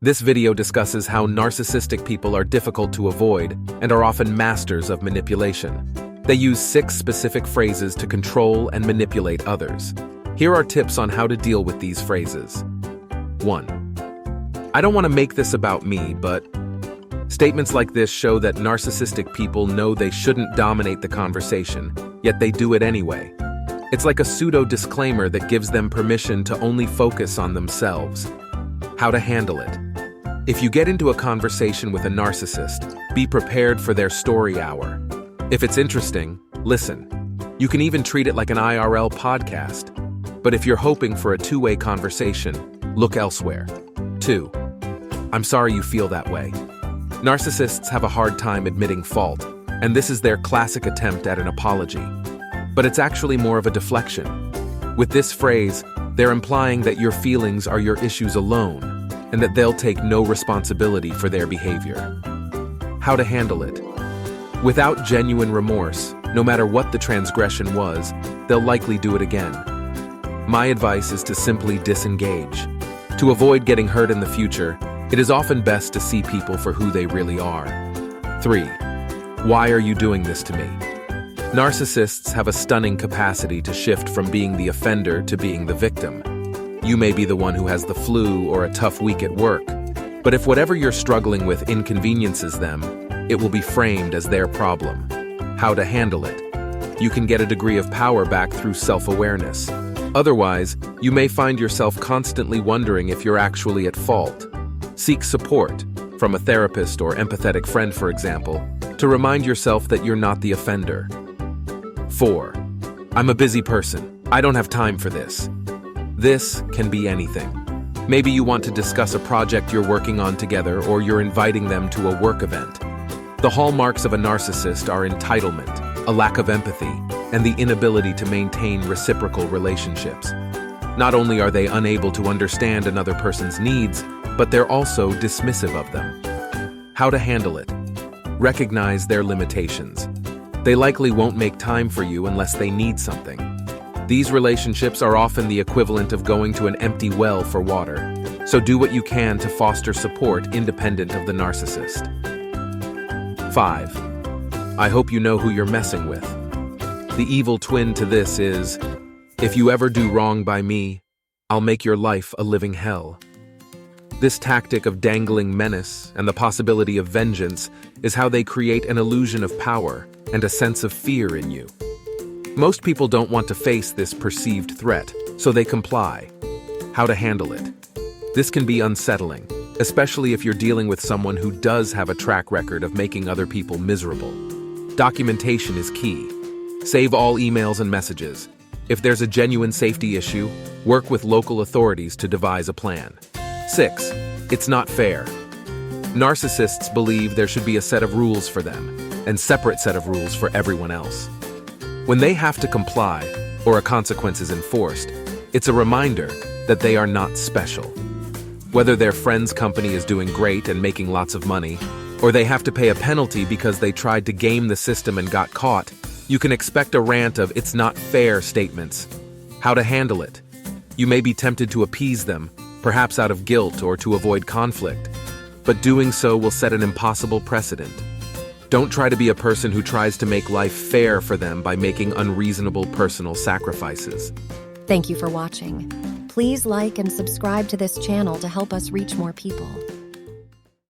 This video discusses how narcissistic people are difficult to avoid and are often masters of manipulation. They use 6 specific phrases to control and manipulate others. Here are tips on how to deal with these phrases. 1. I don't want to make this about me, but... Statements like this show that narcissistic people know they shouldn't dominate the conversation, yet they do it anyway. It's like a pseudo-disclaimer that gives them permission to only focus on themselves. How to handle it. If you get into a conversation with a narcissist, be prepared for their story hour. If it's interesting, listen. You can even treat it like an IRL podcast. But if you're hoping for a two-way conversation, look elsewhere. 2. I'm sorry you feel that way. Narcissists have a hard time admitting fault, and this is their classic attempt at an apology. But it's actually more of a deflection. With this phrase, they're implying that your feelings are your issues alone, and that they'll take no responsibility for their behavior. How to handle it. Without genuine remorse, no matter what the transgression was, they'll likely do it again. My advice is to simply disengage. To avoid getting hurt in the future, it is often best to see people for who they really are. 3. Why are you doing this to me? Narcissists have a stunning capacity to shift from being the offender to being the victim. You may be the one who has the flu or a tough week at work, but if whatever you're struggling with inconveniences them, it will be framed as their problem. How to handle it. You can get a degree of power back through self-awareness. Otherwise, you may find yourself constantly wondering if you're actually at fault. Seek support, from a therapist or empathetic friend, for example, to remind yourself that you're not the offender. 4. I'm a busy person. I don't have time for this. This can be anything. Maybe you want to discuss a project you're working on together, or you're inviting them to a work event. The hallmarks of a narcissist are entitlement, a lack of empathy, and the inability to maintain reciprocal relationships. Not only are they unable to understand another person's needs, but they're also dismissive of them. How to handle it. Recognize their limitations. They likely won't make time for you unless they need something. These relationships are often the equivalent of going to an empty well for water, so do what you can to foster support independent of the narcissist. 5. I hope you know who you're messing with. The evil twin to this is, if you ever do wrong by me, I'll make your life a living hell. This tactic of dangling menace and the possibility of vengeance is how they create an illusion of power and a sense of fear in you. Most people don't want to face this perceived threat, so they comply. How to handle it. This can be unsettling, especially if you're dealing with someone who does have a track record of making other people miserable. Documentation is key. Save all emails and messages. If there's a genuine safety issue, work with local authorities to devise a plan. 6. It's not fair. Narcissists believe there should be a set of rules for them, and separate set of rules for everyone else. When they have to comply, or a consequence is enforced, it's a reminder that they are not special. Whether their friend's company is doing great and making lots of money, or they have to pay a penalty because they tried to game the system and got caught, you can expect a rant of "it's not fair" statements. How to handle it. You may be tempted to appease them, perhaps out of guilt or to avoid conflict, but doing so will set an impossible precedent. Don't try to be a person who tries to make life fair for them by making unreasonable personal sacrifices. Thank you for watching. Please like and subscribe to this channel to help us reach more people.